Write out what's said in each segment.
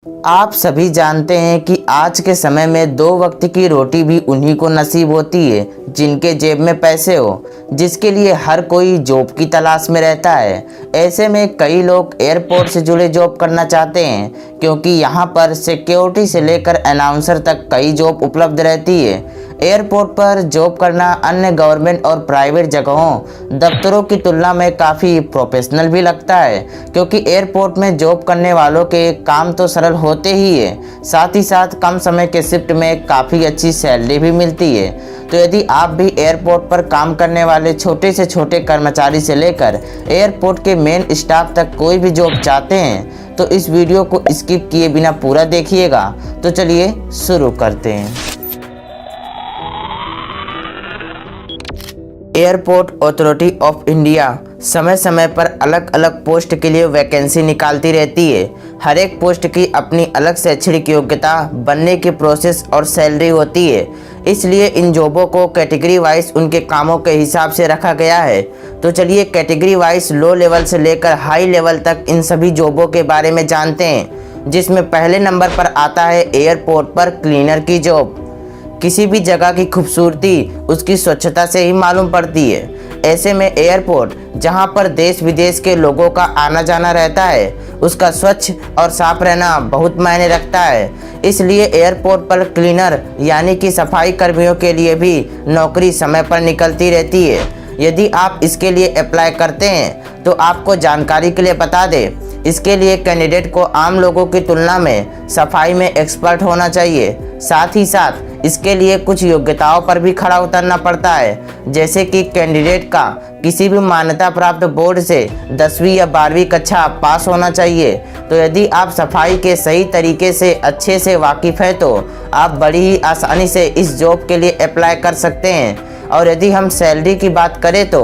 आप सभी जानते हैं कि आज के समय में दो वक्त की रोटी भी उन्हीं को नसीब होती है जिनके जेब में पैसे हो, जिसके लिए हर कोई जॉब की तलाश में रहता है। ऐसे में कई लोग एयरपोर्ट से जुड़े जॉब करना चाहते हैं, क्योंकि यहाँ पर सिक्योरिटी से लेकर अनाउंसर तक कई जॉब उपलब्ध रहती है। एयरपोर्ट पर जॉब करना अन्य गवर्नमेंट और प्राइवेट जगहों दफ्तरों की तुलना में काफ़ी प्रोफेशनल भी लगता है, क्योंकि एयरपोर्ट में जॉब करने वालों के काम तो सरल होते ही है, साथ ही साथ कम समय के शिफ्ट में काफ़ी अच्छी सैलरी भी मिलती है। तो यदि आप भी एयरपोर्ट पर काम करने वाले छोटे से छोटे कर्मचारी से लेकर एयरपोर्ट के मेन स्टाफ तक कोई भी जॉब चाहते हैं तो इस वीडियो को स्किप किए बिना पूरा देखिएगा। तो चलिए शुरू करते हैं। एयरपोर्ट अथॉरिटी ऑफ इंडिया समय समय पर अलग अलग पोस्ट के लिए वैकेंसी निकालती रहती है। हर एक पोस्ट की अपनी अलग शैक्षणिक योग्यता, बनने की प्रोसेस और सैलरी होती है, इसलिए इन जॉबों को कैटेगरी वाइज उनके कामों के हिसाब से रखा गया है। तो चलिए कैटेगरी वाइज लो लेवल से लेकर हाई लेवल तक इन सभी जॉबों के बारे में जानते हैं, जिसमें पहले नंबर पर आता है एयरपोर्ट पर क्लीनर की जॉब। किसी भी जगह की खूबसूरती उसकी स्वच्छता से ही मालूम पड़ती है। ऐसे में एयरपोर्ट जहां पर देश विदेश के लोगों का आना जाना रहता है, उसका स्वच्छ और साफ रहना बहुत मायने रखता है। इसलिए एयरपोर्ट पर क्लीनर यानी कि सफाई कर्मियों के लिए भी नौकरी समय पर निकलती रहती है। यदि आप इसके लिए अप्लाई करते हैं तो आपको जानकारी के लिए बता दें, इसके लिए कैंडिडेट को आम लोगों की तुलना में सफाई में एक्सपर्ट होना चाहिए। साथ ही साथ इसके लिए कुछ योग्यताओं पर भी खड़ा उतरना पड़ता है, जैसे कि कैंडिडेट का किसी भी मान्यता प्राप्त बोर्ड से 10वीं या 12वीं कक्षा पास होना चाहिए। तो यदि आप सफाई के सही तरीके से अच्छे से वाकिफ़ हैं तो आप बड़ी ही आसानी से इस जॉब के लिए अप्लाई कर सकते हैं। और यदि हम सैलरी की बात करें तो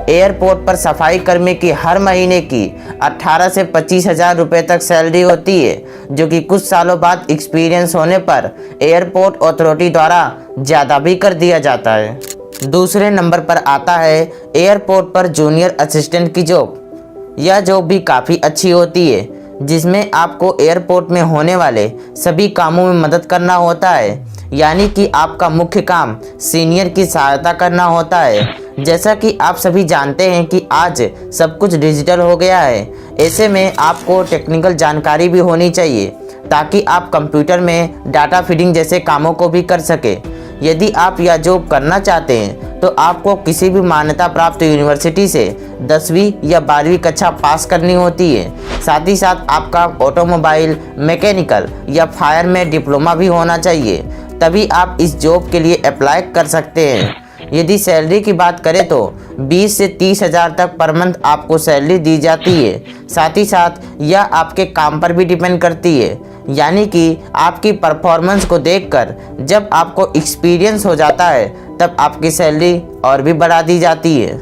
एयरपोर्ट पर सफाई कर्मी की हर महीने की 18 से 25 हज़ार रुपये तक सैलरी होती है, जो कि कुछ सालों बाद एक्सपीरियंस होने पर एयरपोर्ट अथॉरिटी द्वारा ज़्यादा भी कर दिया जाता है। दूसरे नंबर पर आता है एयरपोर्ट पर जूनियर असिस्टेंट की जॉब। यह जॉब भी काफ़ी अच्छी होती है, जिसमें आपको एयरपोर्ट में होने वाले सभी कामों में मदद करना होता है, यानी कि आपका मुख्य काम सीनियर की सहायता करना होता है। जैसा कि आप सभी जानते हैं कि आज सब कुछ डिजिटल हो गया है, ऐसे में आपको टेक्निकल जानकारी भी होनी चाहिए ताकि आप कंप्यूटर में डाटा फीडिंग जैसे कामों को भी कर सके। यदि आप यह जॉब करना चाहते हैं तो आपको किसी भी मान्यता प्राप्त यूनिवर्सिटी से 10वीं या 12वीं कक्षा पास करनी होती है। साथ ही साथ आपका ऑटोमोबाइल, मैकेनिकल या फायर में डिप्लोमा भी होना चाहिए, तभी आप इस जॉब के लिए अप्लाई कर सकते हैं। यदि सैलरी की बात करें तो 20 से 30 हज़ार तक पर मंथ आपको सैलरी दी जाती है। साथ ही साथ यह आपके काम पर भी डिपेंड करती है, यानी कि आपकी परफॉर्मेंस को देखकर जब आपको एक्सपीरियंस हो जाता है तब आपकी सैलरी और भी बढ़ा दी जाती है।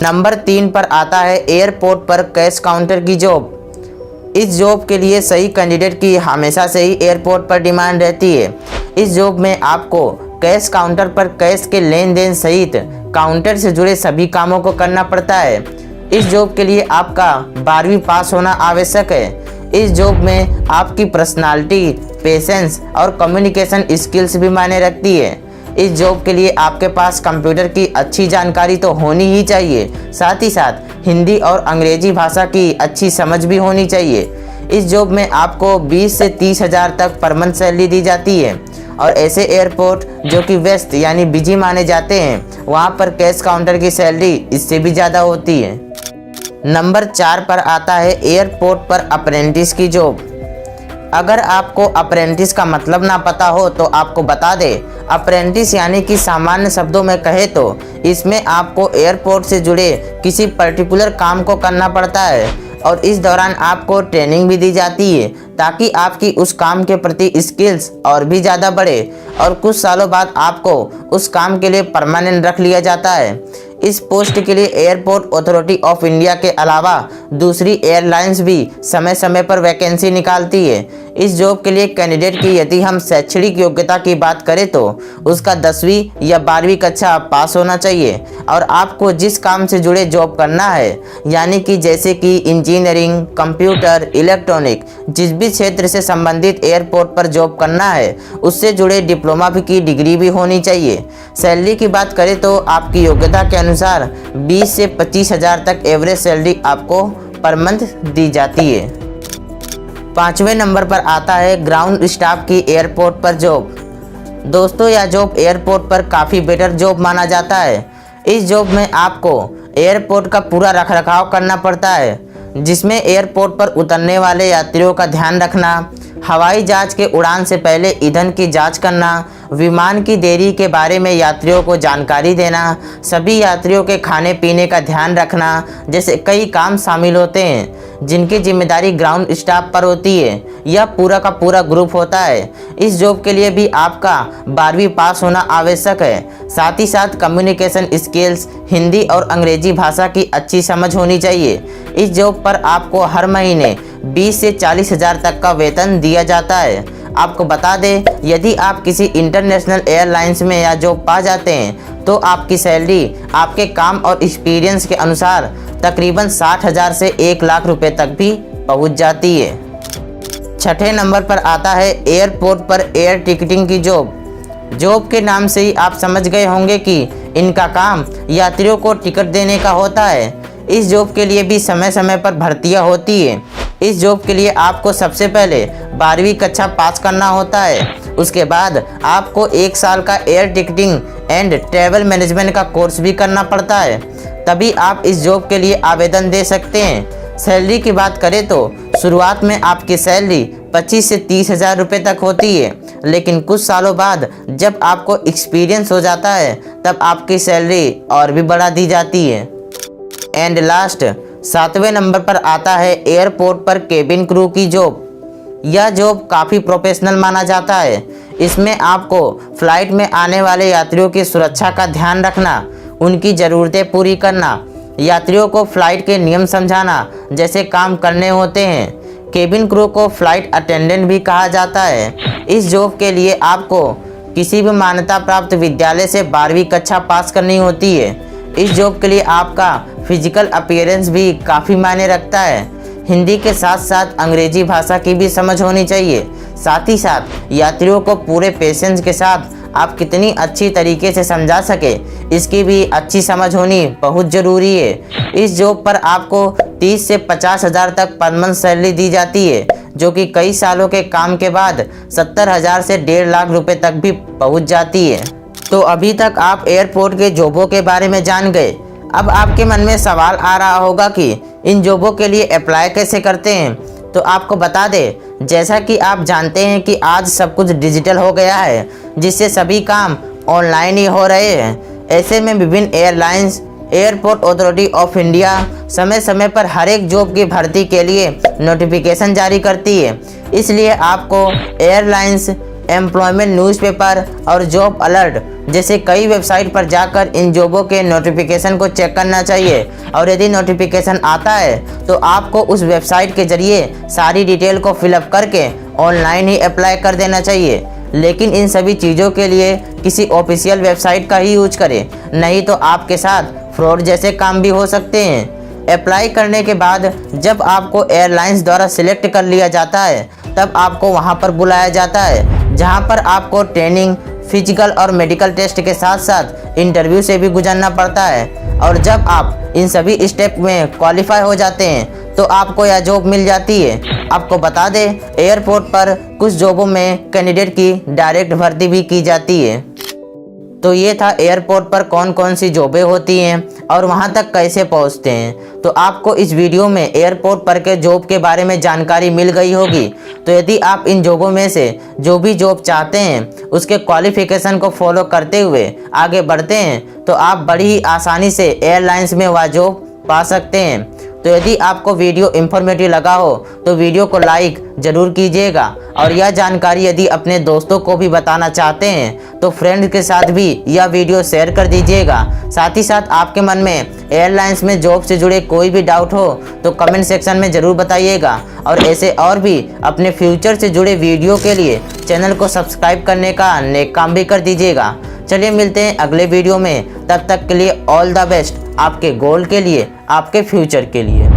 नंबर 3 पर आता है एयरपोर्ट पर कैश काउंटर की जॉब। इस जॉब के लिए सही कैंडिडेट की हमेशा से ही एयरपोर्ट पर डिमांड रहती है। इस जॉब में आपको कैश काउंटर पर कैश के लेन देन सहित काउंटर से जुड़े सभी कामों को करना पड़ता है। इस जॉब के लिए आपका 12वीं पास होना आवश्यक है। इस जॉब में आपकी पर्सनालिटी, पेशेंस और कम्युनिकेशन स्किल्स भी मायने रखती है। इस जॉब के लिए आपके पास कंप्यूटर की अच्छी जानकारी तो होनी ही चाहिए, साथ ही साथ हिंदी और अंग्रेजी भाषा की अच्छी समझ भी होनी चाहिए। इस जॉब में आपको 20 से 30 हज़ार तक पर मंथ सैलरी दी जाती है। और ऐसे एयरपोर्ट जो कि व्यस्त यानी बिजी माने जाते हैं, वहाँ पर कैश काउंटर की सैलरी इससे भी ज़्यादा होती है। नंबर 4 पर आता है एयरपोर्ट पर अप्रेंटिस की जॉब। अगर आपको अप्रेंटिस का मतलब ना पता हो तो आपको बता दें, अप्रेंटिस यानी कि सामान्य शब्दों में कहे तो इसमें आपको एयरपोर्ट से जुड़े किसी पर्टिकुलर काम को करना पड़ता है और इस दौरान आपको ट्रेनिंग भी दी जाती है ताकि आपकी उस काम के प्रति स्किल्स और भी ज़्यादा बढ़े और कुछ सालों बाद आपको उस काम के लिए परमानेंट रख लिया जाता है। इस पोस्ट के लिए एयरपोर्ट अथॉरिटी ऑफ इंडिया के अलावा दूसरी एयरलाइंस भी समय समय पर वैकेंसी निकालती है। इस जॉब के लिए कैंडिडेट की यदि हम शैक्षणिक योग्यता की बात करें तो उसका 10वीं या 12वीं कक्षा पास होना चाहिए और आपको जिस काम से जुड़े जॉब करना है, यानी कि जैसे कि इंजीनियरिंग, कंप्यूटर, इलेक्ट्रॉनिक, जिस भी क्षेत्र से संबंधित एयरपोर्ट पर जॉब करना है उससे जुड़े डिप्लोमा की डिग्री भी होनी चाहिए। सैलरी की बात करें तो आपकी योग्यता के अनुसार 20 से 25 हज़ार तक एवरेज सैलरी आपको पर मंथ दी जाती है। 5वें नंबर पर आता है ग्राउंड स्टाफ की एयरपोर्ट पर जॉब। दोस्तों, यह जॉब एयरपोर्ट पर काफ़ी बेटर जॉब माना जाता है। इस जॉब में आपको एयरपोर्ट का पूरा रखरखाव करना पड़ता है, जिसमें एयरपोर्ट पर उतरने वाले यात्रियों का ध्यान रखना, हवाई जहाज के उड़ान से पहले ईंधन की जांच करना, विमान की देरी के बारे में यात्रियों को जानकारी देना, सभी यात्रियों के खाने पीने का ध्यान रखना, जैसे कई काम शामिल होते हैं जिनकी जिम्मेदारी ग्राउंड स्टाफ पर होती है। यह पूरा का पूरा ग्रुप होता है। इस जॉब के लिए भी आपका 12वीं पास होना आवश्यक है। साथ ही साथ कम्युनिकेशन स्किल्स, हिंदी और अंग्रेजी भाषा की अच्छी समझ होनी चाहिए। इस जॉब पर आपको हर महीने 20 से 40 हज़ार तक का वेतन दिया जाता है। आपको बता दें, यदि आप किसी इंटरनेशनल एयरलाइंस में यह जॉब पा जाते हैं तो आपकी सैलरी आपके काम और एक्सपीरियंस के अनुसार तकरीबन 60 हज़ार से 1 लाख रुपए तक भी पहुंच जाती है। 6ठे नंबर पर आता है एयरपोर्ट पर एयर टिकटिंग की जॉब। जॉब के नाम से ही आप समझ गए होंगे कि इनका काम यात्रियों को टिकट देने का होता है। इस जॉब के लिए भी समय समय पर भर्तियां होती है। इस जॉब के लिए आपको सबसे पहले 12वीं कक्षा पास करना होता है। उसके बाद आपको 1 साल का air ticketing and travel management का कोर्स भी करना पड़ता है, तभी आप इस जॉब के लिए आवेदन दे सकते हैं। सैलरी की बात करें तो शुरुआत में आपकी सैलरी 25 से 30 हज़ार रुपये तक होती है, लेकिन कुछ सालों बाद जब आपको एक्सपीरियंस हो जाता है तब आपकी सैलरी और भी बढ़ा दी जाती है। एंड लास्ट 7वें नंबर पर आता है एयरपोर्ट पर केबिन क्रू की जॉब। यह जॉब काफ़ी प्रोफेशनल माना जाता है। इसमें आपको फ़्लाइट में आने वाले यात्रियों की सुरक्षा का ध्यान रखना, उनकी ज़रूरतें पूरी करना, यात्रियों को फ़्लाइट के नियम समझाना जैसे काम करने होते हैं। केबिन क्रू को फ़्लाइट अटेंडेंट भी कहा जाता है। इस जॉब के लिए आपको किसी भी मान्यता प्राप्त विद्यालय से 12वीं कक्षा पास करनी होती है। इस जॉब के लिए आपका फिजिकल अपीयरेंस भी काफ़ी मायने रखता है। हिंदी के साथ साथ अंग्रेजी भाषा की भी समझ होनी चाहिए। साथ ही साथ यात्रियों को पूरे पेशेंस के साथ आप कितनी अच्छी तरीके से समझा सके, इसकी भी अच्छी समझ होनी बहुत ज़रूरी है। इस जॉब पर आपको 30 से 50 हज़ार तक पर मंथ सैलरी दी जाती है, जो कि कई सालों के काम के बाद 70 हज़ार से 1.5 लाख रुपए तक भी पहुंच जाती है। तो अभी तक आप एयरपोर्ट के जॉबों के बारे में जान गए। अब आपके मन में सवाल आ रहा होगा कि इन जॉबों के लिए अप्लाई कैसे करते हैं। तो आपको बता दें, जैसा कि आप जानते हैं कि आज सब कुछ डिजिटल हो गया है, जिससे सभी काम ऑनलाइन ही हो रहे हैं। ऐसे में विभिन्न airlines, airport authority of India समय समय पर हर एक जॉब की भर्ती के लिए नोटिफिकेशन जारी करती है। इसलिए आपको एयरलाइंस, एम्प्लॉयमेंट न्यूज़पेपर और जॉब अलर्ट जैसे कई वेबसाइट पर जाकर इन जॉबों के नोटिफिकेशन को चेक करना चाहिए। और यदि नोटिफिकेशन आता है तो आपको उस वेबसाइट के जरिए सारी डिटेल को फिलअप करके ऑनलाइन ही अप्लाई कर देना चाहिए। लेकिन इन सभी चीज़ों के लिए किसी ऑफिशियल वेबसाइट का ही यूज करें, नहीं तो आपके साथ फ्रॉड जैसे काम भी हो सकते हैं। अप्लाई करने के बाद जब आपको एयरलाइंस द्वारा सिलेक्ट कर लिया जाता है तब आपको वहां पर बुलाया जाता है, जहां पर आपको ट्रेनिंग, फिजिकल और मेडिकल टेस्ट के साथ साथ इंटरव्यू से भी गुजरना पड़ता है। और जब आप इन सभी स्टेप में क्वालिफाई हो जाते हैं तो आपको यह जॉब मिल जाती है। आपको बता दें, एयरपोर्ट पर कुछ जॉबों में कैंडिडेट की डायरेक्ट भर्ती भी की जाती है। तो ये था एयरपोर्ट पर कौन कौन सी जॉबें होती हैं और वहाँ तक कैसे पहुँचते हैं। तो आपको इस वीडियो में एयरपोर्ट पर के जॉब के बारे में जानकारी मिल गई होगी। तो यदि आप इन जॉबों में से जो भी जॉब चाहते हैं उसके क्वालिफिकेशन को फॉलो करते हुए आगे बढ़ते हैं तो आप बड़ी ही आसानी से एयरलाइंस में वह जॉब पा सकते हैं। तो यदि आपको वीडियो इन्फॉर्मेटिव लगा हो तो वीडियो को लाइक ज़रूर कीजिएगा और यह जानकारी यदि अपने दोस्तों को भी बताना चाहते हैं तो फ्रेंड के साथ भी यह वीडियो शेयर कर दीजिएगा। साथ ही साथ आपके मन में एयरलाइंस में जॉब से जुड़े कोई भी डाउट हो तो कमेंट सेक्शन में ज़रूर बताइएगा और ऐसे और भी अपने फ्यूचर से जुड़े वीडियो के लिए चैनल को सब्सक्राइब करने का नेक काम भी कर दीजिएगा। चलिए मिलते हैं अगले वीडियो में, तब तक के लिए ऑल द बेस्ट आपके गोल के लिए, आपके फ्यूचर के लिए।